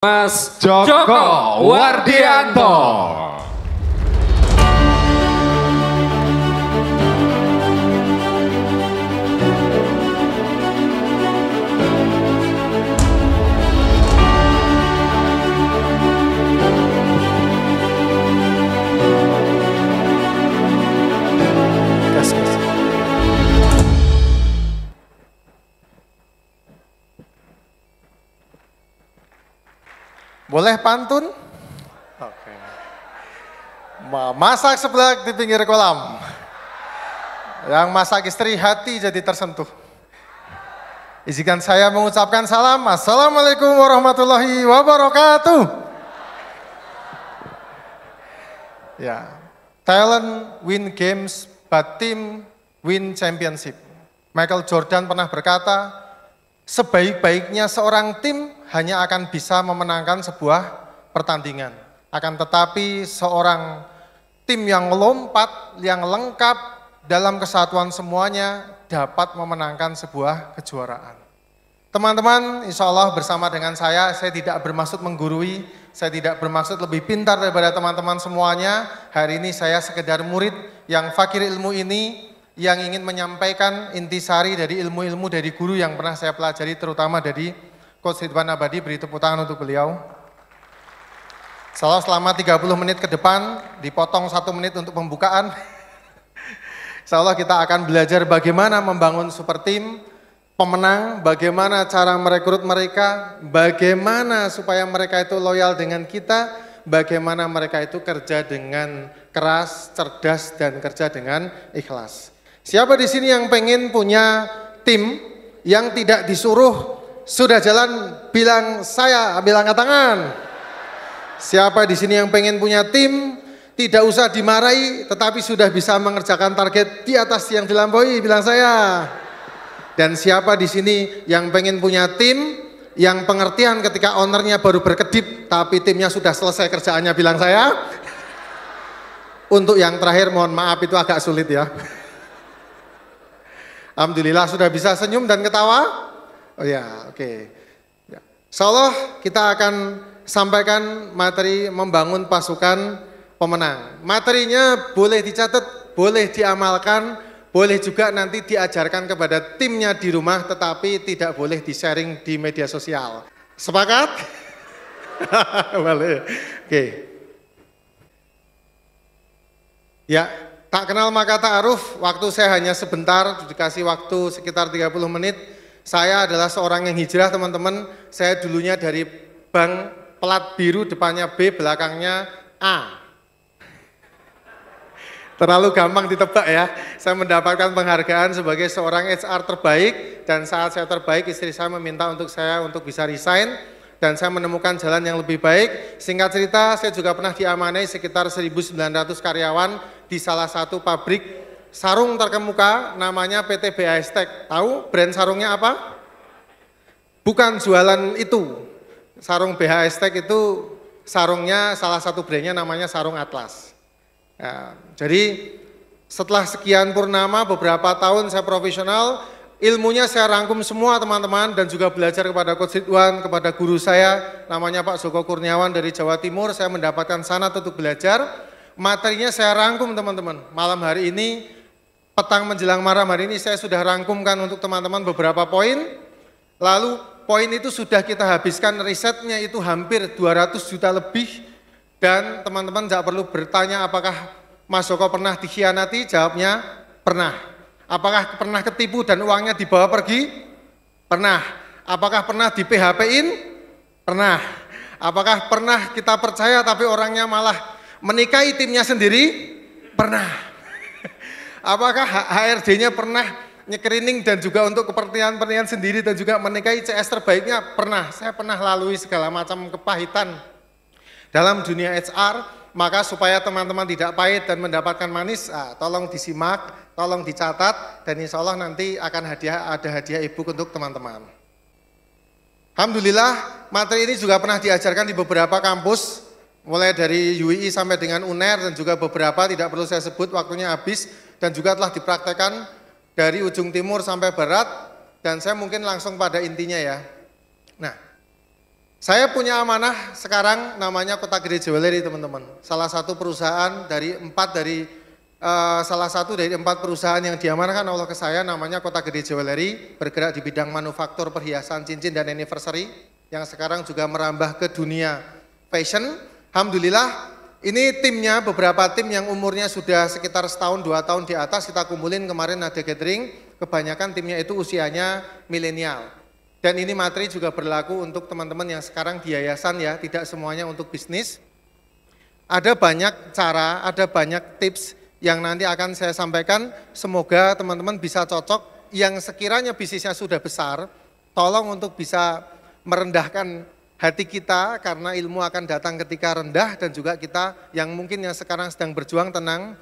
Mas Joko Wardianto. Boleh pantun? Oke. Masak seblak di pinggir kolam. Yang masak istri hati jadi tersentuh. Izinkan saya mengucapkan salam. Assalamualaikum warahmatullahi wabarakatuh. Ya, talent win games, but team win championship. Michael Jordan pernah berkata, sebaik-baiknya seorang tim hanya akan bisa memenangkan sebuah pertandingan. Akan tetapi seorang tim yang lompat, yang lengkap dalam kesatuan semuanya dapat memenangkan sebuah kejuaraan. Teman-teman, insya Allah bersama dengan saya tidak bermaksud menggurui, saya tidak bermaksud lebih pintar daripada teman-teman semuanya. Hari ini saya sekedar murid yang fakir ilmu ini, yang ingin menyampaikan intisari dari ilmu-ilmu dari guru yang pernah saya pelajari, terutama dari Coach Ridwan Abadi. Beri tepuk tangan untuk beliau. Selama 30 menit ke depan, dipotong 1 menit untuk pembukaan. Insya Allah kita akan belajar bagaimana membangun super team, pemenang, bagaimana cara merekrut mereka, bagaimana supaya mereka itu loyal dengan kita, bagaimana mereka itu kerja dengan keras, cerdas, dan kerja dengan ikhlas. Siapa di sini yang pengen punya tim yang tidak disuruh sudah jalan, bilang saya, bilang angkat tangan. Siapa di sini yang pengen punya tim tidak usah dimarahi tetapi sudah bisa mengerjakan target di atas yang dilampaui, bilang saya. Dan siapa di sini yang pengen punya tim yang pengertian ketika ownernya baru berkedip tapi timnya sudah selesai kerjaannya, bilang saya. Untuk yang terakhir mohon maaf itu agak sulit ya. Alhamdulillah sudah bisa senyum dan ketawa. Oh ya, oke. Ya. Insyaallah kita akan sampaikan materi membangun pasukan pemenang. Materinya boleh dicatat, boleh diamalkan, boleh juga nanti diajarkan kepada timnya di rumah, tetapi tidak boleh di-sharing di media sosial. Sepakat? Boleh. Oke. Ya, tak kenal maka ta'aruf, waktu saya hanya sebentar, dikasih waktu sekitar 30 menit. Saya adalah seorang yang hijrah, teman-teman. Saya dulunya dari bank plat biru, depannya B, belakangnya A. Terlalu gampang ditebak ya. Saya mendapatkan penghargaan sebagai seorang HR terbaik, dan saat saya terbaik istri saya meminta saya untuk bisa resign, dan saya menemukan jalan yang lebih baik. Singkat cerita, saya juga pernah diamanai sekitar 1.900 karyawan di salah satu pabrik sarung terkemuka namanya PT BASTEC. Tahu brand sarungnya apa? Bukan jualan itu. Sarung BASTEC itu sarungnya salah satu brandnya namanya sarung Atlas. Ya, jadi setelah sekian purnama, beberapa tahun saya profesional, ilmunya saya rangkum semua teman-teman, dan juga belajar kepada Coach Ridwan, kepada guru saya namanya Pak Joko Kurniawan dari Jawa Timur. Saya mendapatkan sanad untuk belajar. Materinya saya rangkum teman-teman. Malam hari ini, petang menjelang malam hari ini saya sudah rangkumkan untuk teman-teman beberapa poin. Lalu poin itu sudah kita habiskan, risetnya itu hampir 200 juta lebih. Dan teman-teman tidak perlu bertanya apakah Mas Joko pernah dikhianati, jawabnya pernah. Apakah pernah ketipu dan uangnya dibawa pergi? Pernah. Apakah pernah di PHP-in? Pernah. Apakah pernah kita percaya tapi orangnya malah menikahi timnya sendiri? Pernah. Apakah HRD-nya pernah nyekrining dan juga untuk kepentingan sendiri dan juga menikahi CS terbaiknya? Pernah. Saya pernah lalui segala macam kepahitan dalam dunia HR. Maka supaya teman-teman tidak pahit dan mendapatkan manis, tolong disimak, tolong dicatat, dan insya Allah nanti akan ada hadiah e-book untuk teman-teman. Alhamdulillah, materi ini juga pernah diajarkan di beberapa kampus, mulai dari UII sampai dengan UNER, dan juga beberapa tidak perlu saya sebut, waktunya habis, dan juga telah dipraktekkan dari ujung timur sampai barat, dan saya mungkin langsung pada intinya ya. Nah, Saya punya amanah sekarang namanya Kota Gede Jewelry teman-teman. Salah satu dari empat perusahaan yang diamanahkan Allah ke saya namanya Kota Gede Jewelry, bergerak di bidang manufaktur perhiasan cincin dan anniversary yang sekarang juga merambah ke dunia fashion. Alhamdulillah ini timnya, beberapa tim yang umurnya sudah sekitar setahun 2 tahun di atas kita kumpulin kemarin ada gathering, kebanyakan timnya itu usianya milenial. Dan ini materi juga berlaku untuk teman-teman yang sekarang di yayasan ya, tidak semuanya untuk bisnis. Ada banyak cara, ada banyak tips yang nanti akan saya sampaikan, semoga teman-teman bisa cocok. Yang sekiranya bisnisnya sudah besar, tolong untuk bisa merendahkan hati kita karena ilmu akan datang ketika rendah, dan juga kita yang mungkin yang sekarang sedang berjuang tenang.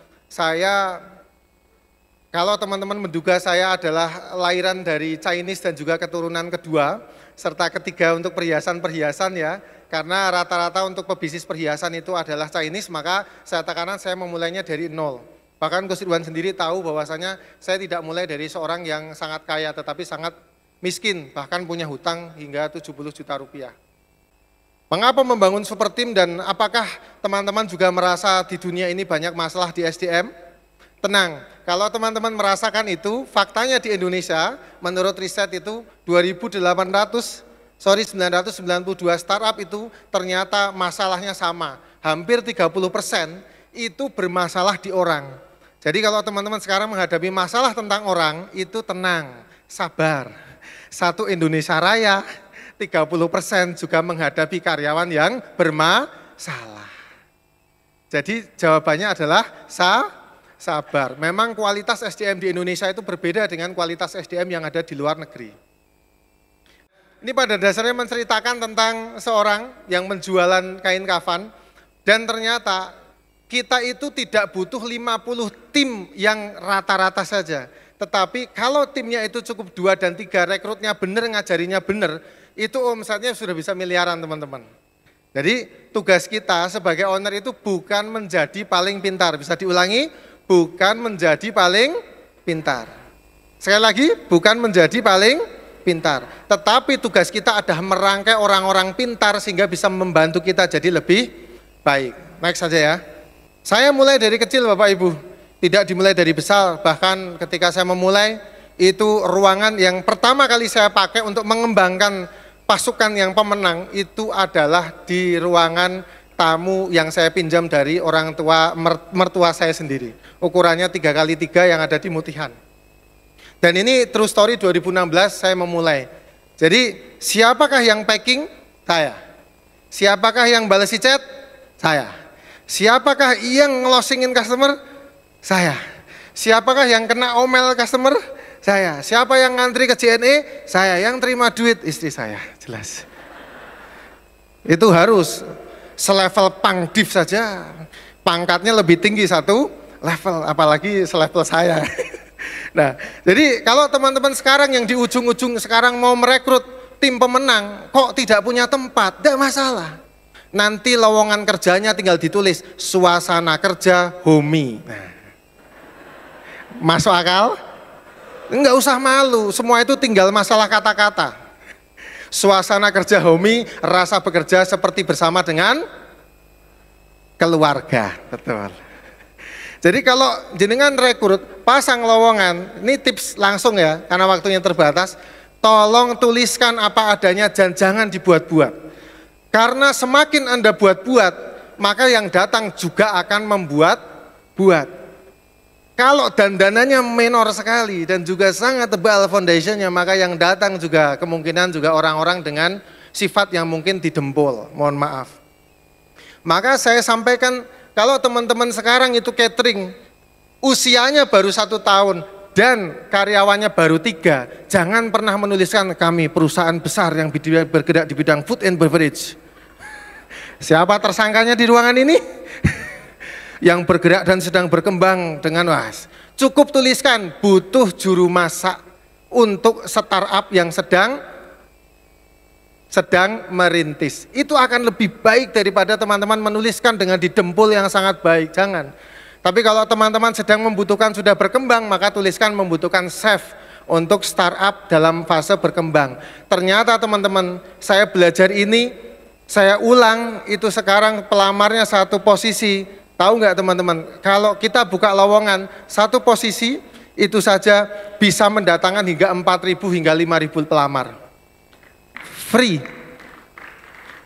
Kalau teman-teman menduga saya adalah lahiran dari Chinese dan juga keturunan kedua, serta ketiga untuk perhiasan-perhiasan ya, karena rata-rata untuk pebisnis perhiasan itu adalah Chinese, maka saya tekankan saya memulainya dari nol. Bahkan Gus Ridwan sendiri tahu bahwasanya saya tidak mulai dari seorang yang sangat kaya, tetapi sangat miskin, bahkan punya hutang hingga 70 juta rupiah. Mengapa membangun super team dan apakah teman-teman juga merasa di dunia ini banyak masalah di SDM? Tenang, kalau teman-teman merasakan itu, faktanya di Indonesia menurut riset itu 992 startup itu ternyata masalahnya sama. Hampir 30% itu bermasalah di orang. Jadi kalau teman-teman sekarang menghadapi masalah tentang orang, itu tenang, sabar. Satu Indonesia Raya, 30% juga menghadapi karyawan yang bermasalah. Jadi jawabannya adalah sabar. Memang kualitas SDM di Indonesia itu berbeda dengan kualitas SDM yang ada di luar negeri. Ini pada dasarnya menceritakan tentang seorang yang menjualan kain kafan, dan ternyata kita itu tidak butuh 50 tim yang rata-rata saja. Tetapi kalau timnya itu cukup 2 dan 3, rekrutnya benar, ngajarinya benar, itu omsetnya sudah bisa miliaran teman-teman. Jadi tugas kita sebagai owner itu bukan menjadi paling pintar, bisa diulangi, bukan menjadi paling pintar. Sekali lagi, bukan menjadi paling pintar. Tetapi tugas kita adalah merangkai orang-orang pintar sehingga bisa membantu kita jadi lebih baik. Next saja ya. Saya mulai dari kecil Bapak Ibu, tidak dimulai dari besar. Bahkan ketika saya memulai, itu ruangan yang pertama kali saya pakai untuk mengembangkan pasukan yang pemenang, itu adalah di ruangan tamu yang saya pinjam dari orang tua mertua saya sendiri. Ukurannya 3x3 yang ada di Mutihan. Dan ini true story 2016 saya memulai. Jadi siapakah yang packing? Saya. Siapakah yang balas chat? Saya. Siapakah yang ngelosingin customer? Saya. Siapakah yang kena omel customer? Saya. Siapa yang ngantri ke JNE? Saya. Yang terima duit? Istri saya. Jelas. Itu harus selevel pangdiv saja, pangkatnya lebih tinggi satu level, apalagi selevel saya. Nah, jadi kalau teman-teman sekarang yang di ujung-ujung sekarang mau merekrut tim pemenang, kok tidak punya tempat, tidak masalah. Nanti lowongan kerjanya tinggal ditulis, suasana kerja HOMI. Nah, masuk akal? Enggak usah malu, semua itu tinggal masalah kata-kata. Suasana kerja HOMI, rasa bekerja seperti bersama dengan keluarga, betul. Jadi kalau jenengan rekrut, pasang lowongan, ini tips langsung ya, karena waktunya terbatas, tolong tuliskan apa adanya dan jangan dibuat-buat. Karena semakin Anda buat-buat, maka yang datang juga akan membuat-buat. Kalau dandanannya menor sekali dan juga sangat tebal foundationnya, maka yang datang juga kemungkinan juga orang-orang dengan sifat yang mungkin didempul, mohon maaf. Maka saya sampaikan, kalau teman-teman sekarang itu catering, usianya baru 1 tahun dan karyawannya baru 3, jangan pernah menuliskan kami perusahaan besar yang bergerak di bidang food and beverage. Siapa tersangkanya di ruangan ini? Yang bergerak dan sedang berkembang dengan cukup tuliskan butuh juru masak untuk startup yang sedang merintis. Itu akan lebih baik daripada teman-teman menuliskan dengan didempul yang sangat baik, jangan. Tapi kalau teman-teman sedang membutuhkan sudah berkembang, maka tuliskan membutuhkan chef untuk startup dalam fase berkembang. Ternyata teman-teman, saya belajar ini, saya ulang, itu sekarang pelamarnya satu posisi. Tahu nggak teman-teman, kalau kita buka lowongan, satu posisi itu saja bisa mendatangkan hingga 4.000 hingga 5.000 pelamar. Free.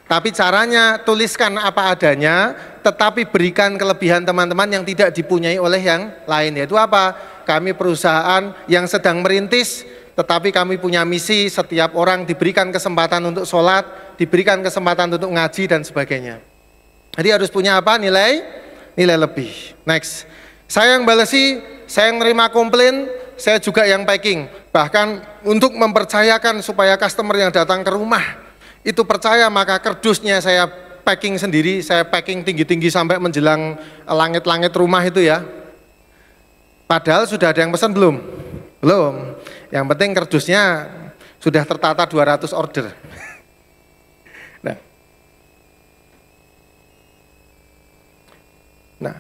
Tapi caranya tuliskan apa adanya, tetapi berikan kelebihan teman-teman yang tidak dipunyai oleh yang lain. Yaitu apa? Kami perusahaan yang sedang merintis, tetapi kami punya misi, setiap orang diberikan kesempatan untuk sholat, diberikan kesempatan untuk ngaji dan sebagainya. Jadi harus punya apa? Nilai lebih. Next. Saya yang balesi, saya yang nerima komplain, saya juga yang packing. Bahkan untuk mempercayakan supaya customer yang datang ke rumah itu percaya, maka kerdusnya saya packing sendiri, saya packing tinggi-tinggi sampai menjelang langit-langit rumah itu ya. Padahal sudah ada yang pesan belum? Belum. Yang penting kerdusnya sudah tertata 200 order. Nah,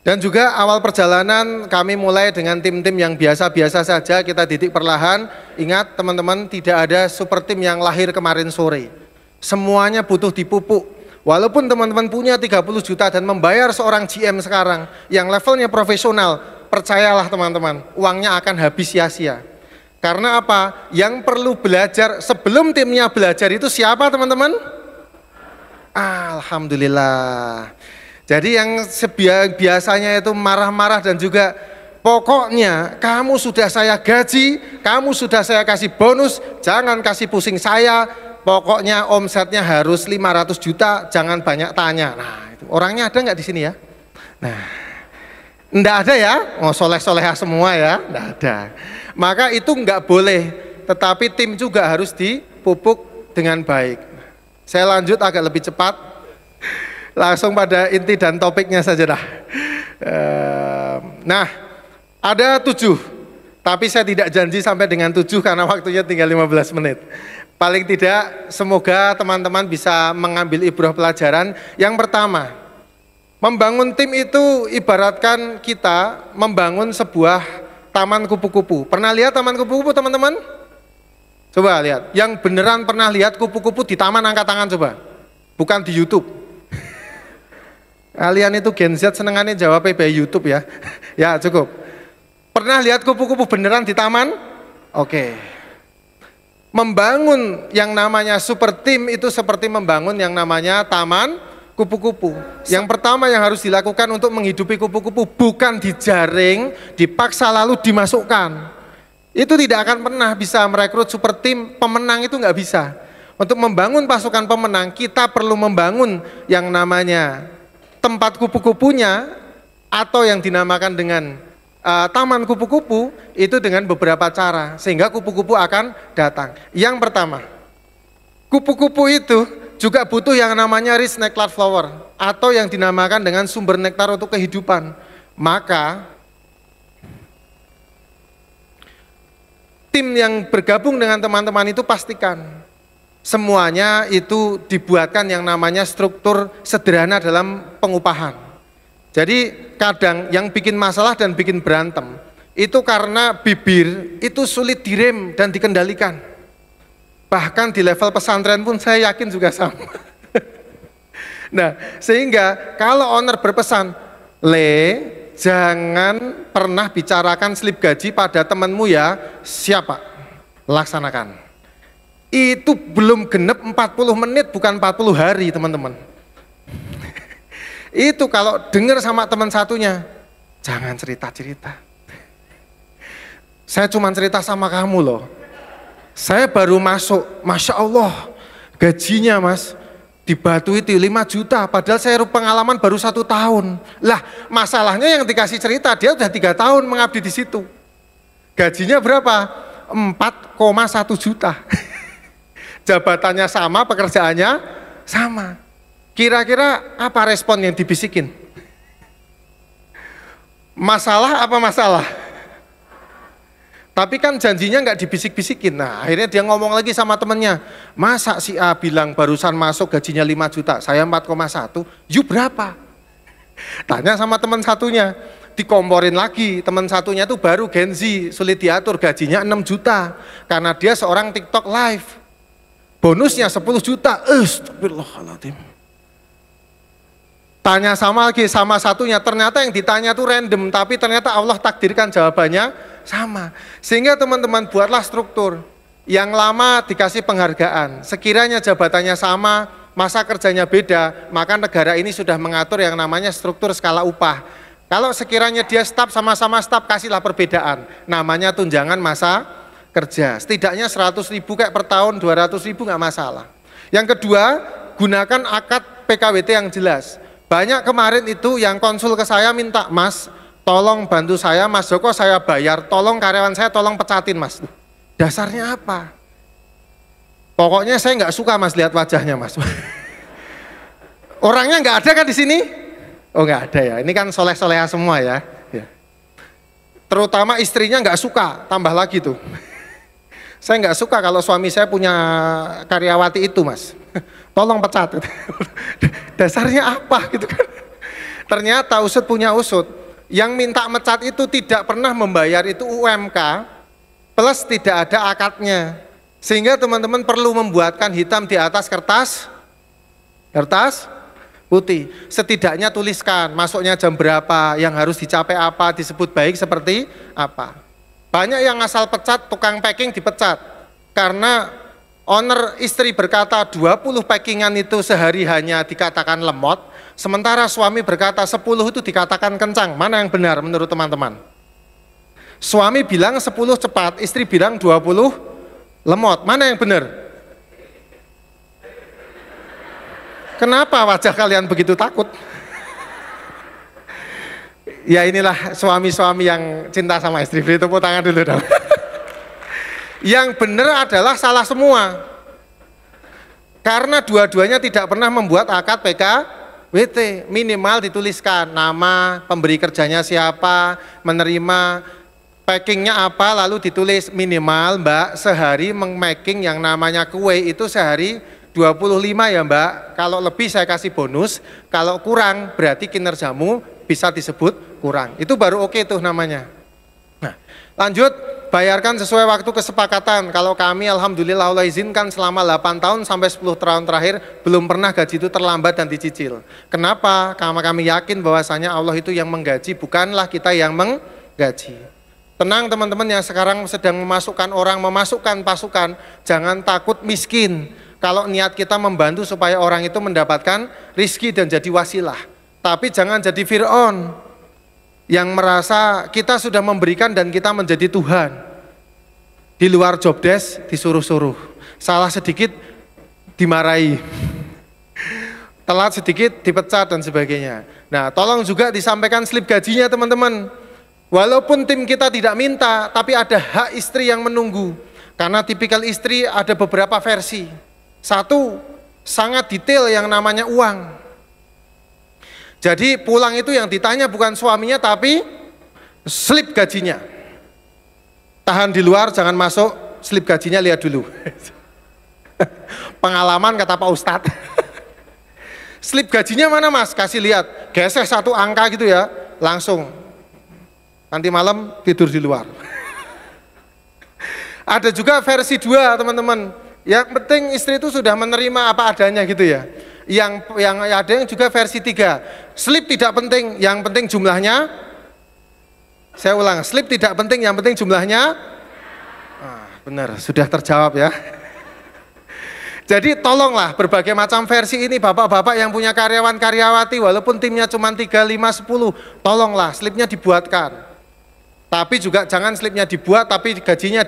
dan juga awal perjalanan kami mulai dengan tim-tim yang biasa-biasa saja, kita didik perlahan. Ingat teman-teman, tidak ada super tim yang lahir kemarin sore. Semuanya butuh dipupuk. Walaupun teman-teman punya 30 juta dan membayar seorang GM sekarang yang levelnya profesional, percayalah teman-teman, uangnya akan habis sia-sia. Karena apa? Yang perlu belajar sebelum timnya belajar itu siapa teman-teman? Alhamdulillah. Jadi yang biasanya itu marah-marah dan juga pokoknya kamu sudah saya gaji, kamu sudah saya kasih bonus, jangan kasih pusing saya, pokoknya omsetnya harus 500 juta, jangan banyak tanya. Nah, itu orangnya ada nggak di sini ya? Nah, enggak ada ya? Oh, soleh-solehah semua ya? Enggak ada. Maka itu enggak boleh, tetapi tim juga harus dipupuk dengan baik. Saya lanjut agak lebih cepat. Langsung pada inti dan topiknya saja dah. Nah, ada 7, tapi saya tidak janji sampai dengan 7 karena waktunya tinggal 15 menit. Paling tidak semoga teman-teman bisa mengambil ibrah pelajaran. Yang pertama, membangun tim itu ibaratkan kita membangun sebuah taman kupu-kupu. Pernah lihat taman kupu-kupu teman-teman? Coba lihat, yang beneran pernah lihat kupu-kupu di taman angkat tangan coba. Bukan di YouTube. Kalian itu Gen Z senengannya jawab by YouTube ya. Ya cukup. Pernah lihat kupu-kupu beneran di taman? Oke. Membangun yang namanya super team itu seperti membangun yang namanya taman kupu-kupu. Yang pertama yang harus dilakukan untuk menghidupi kupu-kupu bukan dijaring, dipaksa lalu dimasukkan. Itu tidak akan pernah bisa merekrut super team, pemenang itu nggak bisa. Untuk membangun pasukan pemenang kita perlu membangun yang namanya tempat kupu-kupunya atau yang dinamakan dengan taman kupu-kupu itu dengan beberapa cara sehingga kupu-kupu akan datang. Yang pertama, kupu-kupu itu juga butuh yang namanya rich nectar flower atau yang dinamakan dengan sumber nektar untuk kehidupan. Maka tim yang bergabung dengan teman-teman itu pastikan semuanya itu dibuatkan yang namanya struktur sederhana dalam pengupahan. Jadi kadang yang bikin masalah dan bikin berantem itu karena bibir itu sulit direm dan dikendalikan. Bahkan di level pesantren pun saya yakin juga sama. Nah, sehingga kalau owner berpesan, jangan pernah bicarakan slip gaji pada temanmu ya, siapa? Laksanakan. Itu belum genep 40 menit bukan 40 hari teman-teman. Itu kalau dengar sama teman satunya, jangan cerita-cerita. Saya cuma cerita sama kamu loh. Saya baru masuk, Masya Allah, gajinya mas, di Batu itu 5 juta, padahal saya pengalaman baru 1 tahun. Lah masalahnya yang dikasih cerita, dia udah 3 tahun mengabdi di situ. Gajinya berapa? 4,1 juta. Jabatannya sama, pekerjaannya sama. Kira-kira apa respon yang dibisikin? Masalah apa masalah? Tapi kan janjinya nggak dibisik-bisikin. Nah akhirnya dia ngomong lagi sama temennya, masa si A bilang barusan masuk gajinya 5 juta, saya 4,1, you berapa? Tanya sama teman satunya, dikomporin lagi, teman satunya tuh baru Gen Z, sulit diatur, gajinya 6 juta karena dia seorang TikTok live, bonusnya 10 juta. Astagfirullahaladzim. Tanya sama lagi sama satunya, ternyata yang ditanya tuh random, tapi ternyata Allah takdirkan jawabannya sama. Sehingga teman-teman buatlah struktur. Yang lama dikasih penghargaan, sekiranya jabatannya sama, masa kerjanya beda, maka negara ini sudah mengatur yang namanya struktur skala upah. Kalau sekiranya dia staf sama-sama staf, kasihlah perbedaan, namanya tunjangan masa kerja. Setidaknya 100.000 kayak per tahun, 200.000 nggak masalah. Yang kedua, gunakan akad PKWT yang jelas. Banyak kemarin itu yang konsul ke saya minta, Mas, tolong bantu saya, Mas Joko saya bayar, tolong karyawan saya tolong pecatin Mas. Dasarnya apa? Pokoknya saya nggak suka Mas lihat wajahnya Mas. Orangnya nggak ada kan di sini? Oh nggak ada ya, ini kan soleh-soleha semua ya. Terutama istrinya nggak suka, tambah lagi tuh. Saya nggak suka kalau suami saya punya karyawati itu Mas. Tolong pecat. Dasarnya apa gitu kan? Ternyata usut punya usut. Yang minta mecat itu tidak pernah membayar itu UMK plus tidak ada akadnya. Sehingga teman-teman perlu membuatkan hitam di atas kertas putih. Setidaknya tuliskan masuknya jam berapa, yang harus dicapai apa, disebut baik seperti apa. Banyak yang asal pecat, tukang packing dipecat. Karena owner istri berkata 20 packingan itu sehari hanya dikatakan lemot, sementara suami berkata 10 itu dikatakan kencang. Mana yang benar menurut teman-teman? Suami bilang 10 cepat, istri bilang 20 lemot. Mana yang benar? Kenapa wajah kalian begitu takut? Ya inilah suami-suami yang cinta sama istri. Beri tepuk tangan dulu dong. Yang benar adalah salah semua. Karena dua-duanya tidak pernah membuat akad PKWT. Minimal dituliskan nama, pemberi kerjanya siapa, menerima, packingnya apa, lalu ditulis minimal Mbak sehari meng-making yang namanya kue itu sehari 25 ya Mbak. Kalau lebih saya kasih bonus, kalau kurang berarti kinerjamu bisa disebut kurang. Itu baru oke tuh namanya. Nah, lanjut, bayarkan sesuai waktu kesepakatan. Kalau kami alhamdulillah Allah izinkan selama 8 tahun sampai 10 tahun terakhir belum pernah gaji itu terlambat dan dicicil. Kenapa? Karena kami yakin bahwasanya Allah itu yang menggaji, bukanlah kita yang menggaji. Tenang teman-teman yang sekarang sedang memasukkan orang, memasukkan pasukan, jangan takut miskin. Kalau niat kita membantu supaya orang itu mendapatkan rizki dan jadi wasilah. Tapi jangan jadi Fir'aun yang merasa kita sudah memberikan dan kita menjadi Tuhan. Di luar job desk disuruh-suruh, salah sedikit dimarahi, telat sedikit dipecat dan sebagainya. Nah tolong juga disampaikan slip gajinya teman-teman. Walaupun tim kita tidak minta, tapi ada hak istri yang menunggu. Karena tipikal istri ada beberapa versi. Satu, sangat detail yang namanya uang. Jadi pulang itu yang ditanya bukan suaminya, tapi slip gajinya. Tahan di luar, jangan masuk, slip gajinya lihat dulu. Pengalaman kata Pak Ustadz. Slip gajinya mana Mas? Kasih lihat, gesek satu angka gitu ya, langsung. Nanti malam tidur di luar. Ada juga versi 2 teman-teman. Yang penting istri itu sudah menerima apa adanya gitu ya. Yang ada yang juga versi 3. Slip tidak penting, yang penting jumlahnya. Saya ulang, slip tidak penting, yang penting jumlahnya. Benar, sudah terjawab ya. Jadi tolonglah berbagai macam versi ini bapak-bapak yang punya karyawan-karyawati walaupun timnya cuma 3, 5, 10, tolonglah slipnya dibuatkan. Tapi juga jangan slipnya dibuat tapi gajinya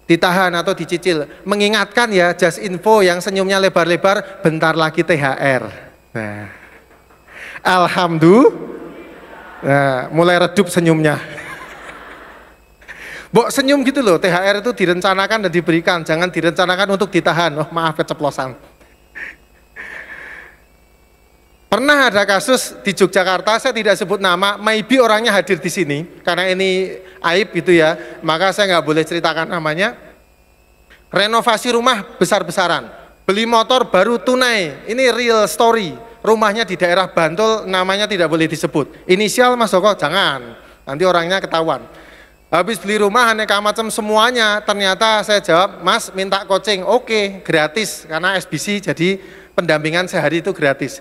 ditahan atau dicicil. Mengingatkan ya, just info yang senyumnya lebar-lebar, bentar lagi THR. Nah, alhamdulillah, nah, mulai redup senyumnya. Bok senyum gitu loh, THR itu direncanakan dan diberikan, jangan direncanakan untuk ditahan. Oh maaf keceplosan. Pernah ada kasus di Yogyakarta, saya tidak sebut nama, maybe orangnya hadir di sini, karena ini aib gitu ya, maka saya nggak boleh ceritakan namanya. Renovasi rumah besar-besaran, beli motor baru tunai, ini real story. rumahnya di daerah Bantul, namanya tidak boleh disebut. Inisial Mas Joko, jangan, nanti orangnya ketahuan. Habis beli rumah aneka macam semuanya, ternyata saya jawab, Mas minta coaching, oke, gratis, karena SBC jadi pendampingan sehari itu gratis.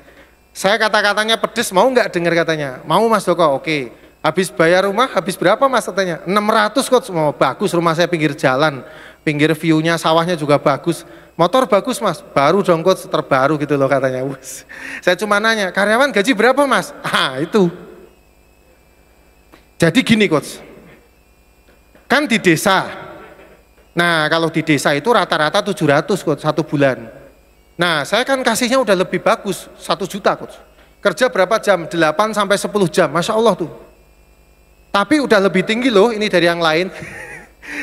Saya kata-katanya pedes, mau nggak dengar katanya? Mau Mas Joko, oke. Habis bayar rumah, habis berapa Mas katanya? 600 coach, mau bagus rumah saya pinggir jalan, pinggir view-nya, sawahnya juga bagus. Motor bagus Mas, baru dong coach, terbaru gitu loh katanya. Saya cuma nanya, karyawan gaji berapa Mas? Ah itu. Jadi gini coach. Kan di desa, nah kalau di desa itu rata-rata 700 coach, 1 bulan. Nah saya kan kasihnya udah lebih bagus, 1 juta coach. Kerja berapa jam? 8 sampai 10 jam, Masya Allah tuh. Tapi udah lebih tinggi loh ini dari yang lain.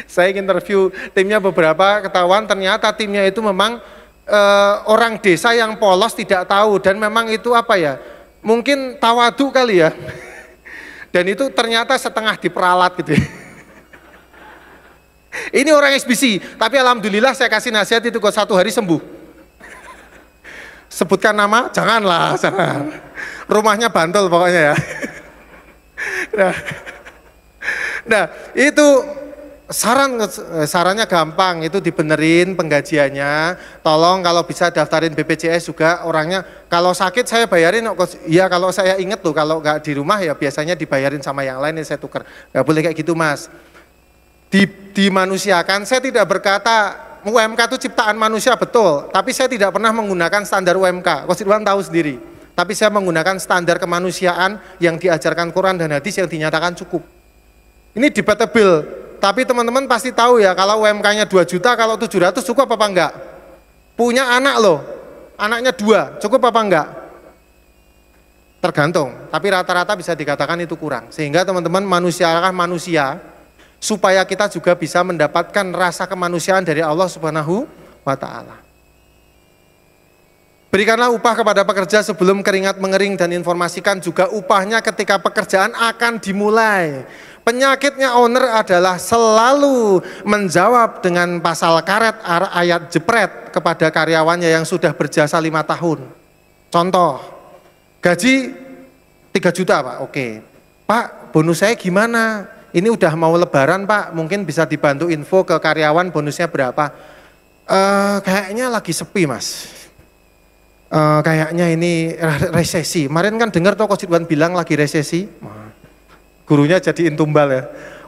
Saya interview timnya beberapa, ketahuan ternyata timnya itu memang orang desa yang polos tidak tahu. Dan memang itu apa ya, mungkin tawadu kali ya. Dan itu ternyata setengah diperalat gitu ya. Ini orang SBC, tapi alhamdulillah saya kasih nasihat itu kok 1 hari sembuh. Sebutkan nama? Janganlah, jangan. Rumahnya Bantul pokoknya ya. Nah itu sarannya gampang, itu dibenerin penggajiannya. Tolong kalau bisa daftarin BPJS juga orangnya. Kalau sakit saya bayarin, iya kalau saya inget tuh, kalau nggak di rumah ya biasanya dibayarin sama yang lain, saya tuker. Nggak boleh kayak gitu Mas. Dimanusiakan, saya tidak berkata UMK itu ciptaan manusia betul, tapi saya tidak pernah menggunakan standar UMK, Coach Ridwan tahu sendiri, tapi saya menggunakan standar kemanusiaan yang diajarkan Quran dan hadis yang dinyatakan cukup. Ini debatable, tapi teman-teman pasti tahu ya, kalau UMK-nya 2 juta, kalau 700 cukup apa enggak? Punya anak loh, anaknya 2, cukup apa enggak? Tergantung, tapi rata-rata bisa dikatakan itu kurang, sehingga teman-teman manusiakan manusia, supaya kita juga bisa mendapatkan rasa kemanusiaan dari Allah Subhanahu wa Ta'ala. Berikanlah upah kepada pekerja sebelum keringat mengering, dan informasikan juga upahnya ketika pekerjaan akan dimulai. Penyakitnya owner adalah selalu menjawab dengan pasal karet ayat jepret kepada karyawannya yang sudah berjasa 5 tahun. Contoh, gaji 3 juta Pak, oke. Pak, bonus saya gimana? Ini udah mau lebaran Pak, mungkin bisa dibantu info ke karyawan bonusnya berapa. Kayaknya lagi sepi Mas. Kayaknya ini resesi. Kemarin kan dengar toh Coach Ridwan bilang lagi resesi. Gurunya jadiin tumbal ya.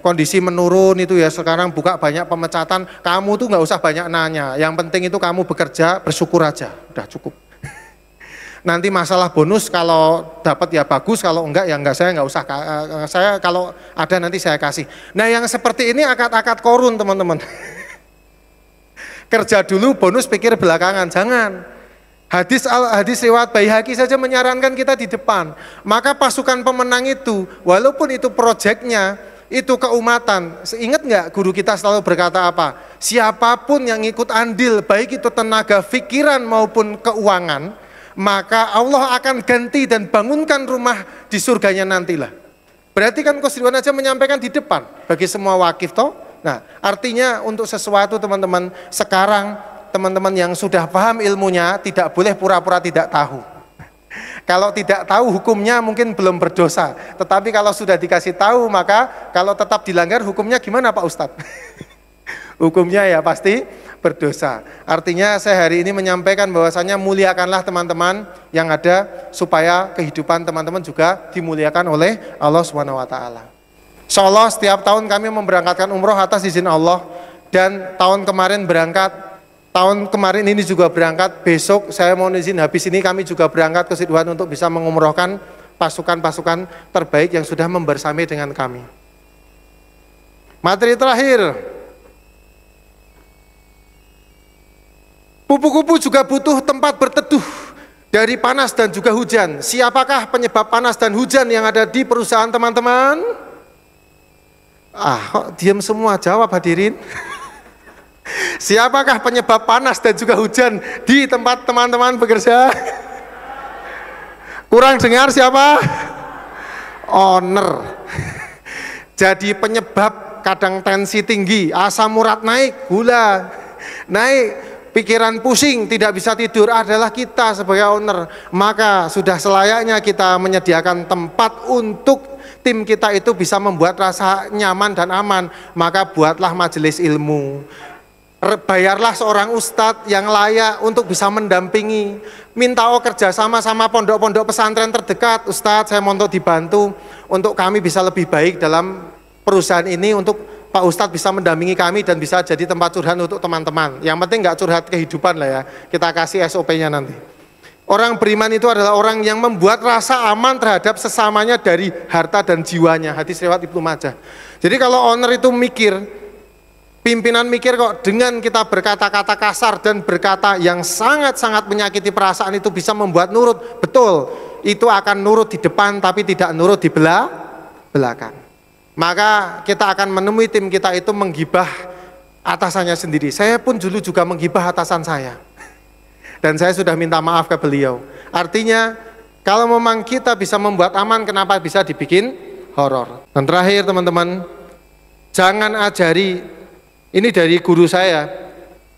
Kondisi menurun itu ya, sekarang buka banyak pemecatan. Kamu tuh nggak usah banyak nanya. Yang penting itu kamu bekerja, bersyukur aja. Udah cukup. Nanti masalah bonus kalau dapat ya bagus, kalau enggak ya enggak, saya enggak usah, saya kalau ada nanti saya kasih. Nah yang seperti ini akad-akad korun teman-teman. Kerja dulu bonus pikir belakangan, jangan. Hadis riwayat Baihaqi saja menyarankan kita di depan. Maka pasukan pemenang itu, walaupun itu proyeknya, itu keumatan. Ingat nggak guru kita selalu berkata apa? Siapapun yang ikut andil, baik itu tenaga, pikiran maupun keuangan, maka Allah akan ganti dan bangunkan rumah di surganya nantilah. Berarti kan Coach Ridwan aja menyampaikan di depan bagi semua wakif toh. Nah artinya untuk sesuatu teman-teman, sekarang teman-teman yang sudah paham ilmunya tidak boleh pura-pura tidak tahu. Kalau tidak tahu hukumnya mungkin belum berdosa, tetapi kalau sudah dikasih tahu maka kalau tetap dilanggar hukumnya gimana Pak Ustadz? Hukumnya ya pasti berdosa. Artinya saya hari ini menyampaikan bahwasanya muliakanlah teman-teman yang ada supaya kehidupan teman-teman juga dimuliakan oleh Allah Subhanahu wa Ta'ala. Insyaallah setiap tahun kami memberangkatkan umroh atas izin Allah, dan tahun kemarin berangkat, tahun kemarin ini juga berangkat, besok saya mohon izin habis ini kami juga berangkat ke Sidoarjo untuk bisa mengumrohkan pasukan-pasukan terbaik yang sudah membersami dengan kami. Materi terakhir. Kupu-kupu juga butuh tempat berteduh dari panas dan juga hujan. Siapakah penyebab panas dan hujan yang ada di perusahaan teman-teman? Kok diam semua, jawab hadirin. Siapakah penyebab panas dan juga hujan di tempat teman-teman bekerja? Kurang dengar siapa? Owner. Jadi penyebab kadang tensi tinggi, asam urat naik, gula naik, pikiran pusing, tidak bisa tidur adalah kita sebagai owner. Maka sudah selayaknya kita menyediakan tempat untuk tim kita itu bisa membuat rasa nyaman dan aman. Maka buatlah majelis ilmu. Bayarlah seorang ustadz yang layak untuk bisa mendampingi. Minta kerjasama sama pondok-pondok pesantren terdekat. Ustadz, saya mau untuk dibantu untuk kami bisa lebih baik dalam perusahaan ini, untuk Pak Ustadz bisa mendampingi kami dan bisa jadi tempat curhat untuk teman-teman. Yang penting nggak curhat kehidupan lah ya. Kita kasih SOP-nya nanti. Orang beriman itu adalah orang yang membuat rasa aman terhadap sesamanya dari harta dan jiwanya. Hadis riwayat Ibnu Majah. Jadi kalau owner itu mikir, pimpinan mikir kok dengan kita berkata-kata kasar dan berkata yang sangat-sangat menyakiti perasaan itu bisa membuat nurut. Betul, itu akan nurut di depan tapi tidak nurut di belakang. Maka kita akan menemui tim kita itu menggibah atasannya sendiri. Saya pun dulu juga menggibah atasan saya. Dan saya sudah minta maaf ke beliau. Artinya kalau memang kita bisa membuat aman, kenapa bisa dibikin horor? Dan terakhir teman-teman, jangan ajari, ini dari guru saya,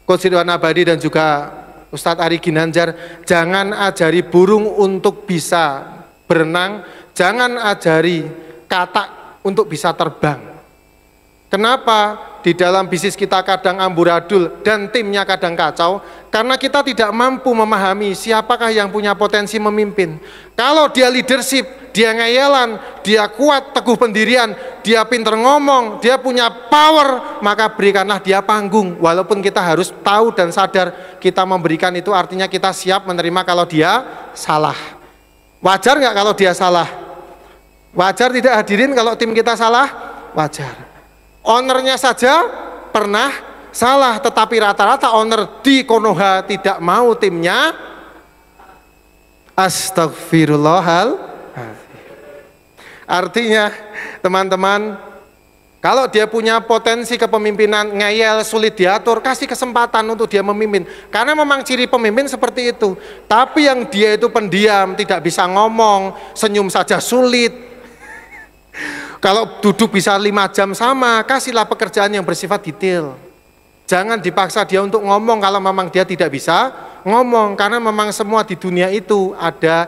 Coach Ridwan Abadi dan juga Ustadz Ari Ginanjar, jangan ajari burung untuk bisa berenang, jangan ajari katak untuk bisa terbang. Kenapa? Di dalam bisnis kita kadang amburadul dan timnya kadang kacau, karena kita tidak mampu memahami siapakah yang punya potensi memimpin. Kalau dia leadership, dia ngeyelan, dia kuat, teguh pendirian, dia pinter ngomong, dia punya power, maka berikanlah dia panggung. Walaupun kita harus tahu dan sadar kita memberikan itu artinya kita siap menerima kalau dia salah. Wajar nggak kalau dia salah? Wajar tidak hadirin kalau tim kita salah? Wajar. Ownernya saja pernah salah, tetapi rata-rata owner di Konoha tidak mau timnya. Astagfirullahaladzim. Artinya teman-teman, kalau dia punya potensi kepemimpinan, ngeyel, sulit diatur, kasih kesempatan untuk dia memimpin. Karena memang ciri pemimpin seperti itu. Tapi yang dia itu pendiam, tidak bisa ngomong, senyum saja sulit. Kalau duduk bisa 5 jam sama, kasihlah pekerjaan yang bersifat detail. Jangan dipaksa dia untuk ngomong kalau memang dia tidak bisa ngomong. Karena memang semua di dunia itu ada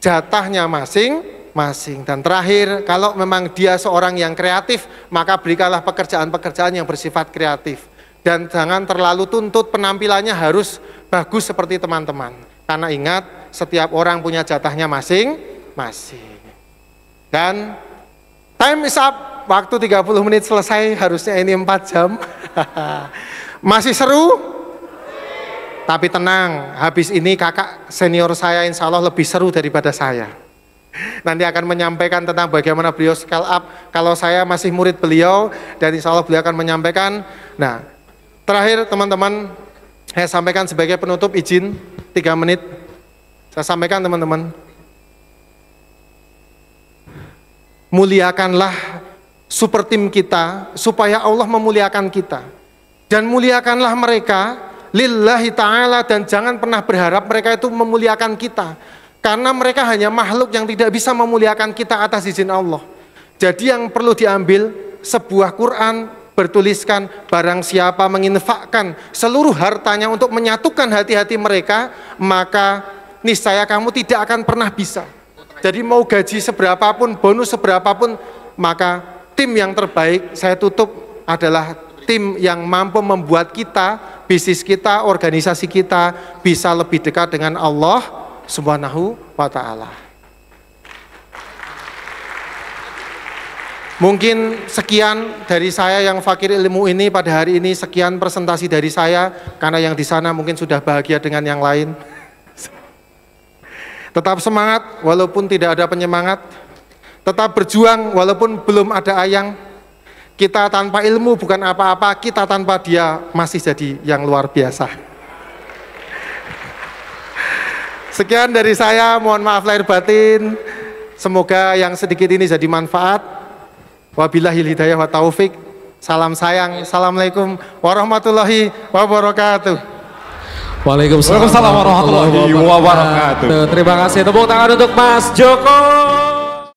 jatahnya masing-masing. Dan terakhir, kalau memang dia seorang yang kreatif, maka berikanlah pekerjaan-pekerjaan yang bersifat kreatif. Dan jangan terlalu tuntut penampilannya harus bagus seperti teman-teman. Karena ingat, setiap orang punya jatahnya masing-masing. Dan time is up, waktu 30 menit selesai, harusnya ini 4 jam. Masih seru? Tapi tenang, habis ini kakak senior saya insya Allah lebih seru daripada saya. Nanti akan menyampaikan tentang bagaimana beliau scale up. Kalau saya masih murid beliau, dan insya Allah beliau akan menyampaikan. Nah, terakhir teman-teman, saya sampaikan sebagai penutup, izin 3 menit. Saya sampaikan teman-teman, muliakanlah super tim kita supaya Allah memuliakan kita, dan muliakanlah mereka lillahi ta'ala, dan jangan pernah berharap mereka itu memuliakan kita, karena mereka hanya makhluk yang tidak bisa memuliakan kita atas izin Allah. Jadi yang perlu diambil, sebuah Quran bertuliskan, barang siapa menginfakkan seluruh hartanya untuk menyatukan hati-hati mereka, maka niscaya kamu tidak akan pernah bisa. Jadi mau gaji seberapapun, bonus seberapapun, maka tim yang terbaik, saya tutup, adalah tim yang mampu membuat kita, bisnis kita, organisasi kita bisa lebih dekat dengan Allah Subhanahu wa ta'ala. Mungkin sekian dari saya yang fakir ilmu ini pada hari ini, sekian presentasi dari saya, karena yang di sana mungkin sudah bahagia dengan yang lain. Tetap semangat walaupun tidak ada penyemangat. Tetap berjuang walaupun belum ada ayang. Kita tanpa ilmu bukan apa-apa, kita tanpa dia masih jadi yang luar biasa. Sekian dari saya, mohon maaf lahir batin. Semoga yang sedikit ini jadi manfaat. Wabillahil hidayah wa taufik. Salam sayang. Assalamualaikum warahmatullahi wabarakatuh. Waalaikumsalam warahmatullahi wabarakatuh. Terima kasih, tepuk tangan untuk Mas Joko.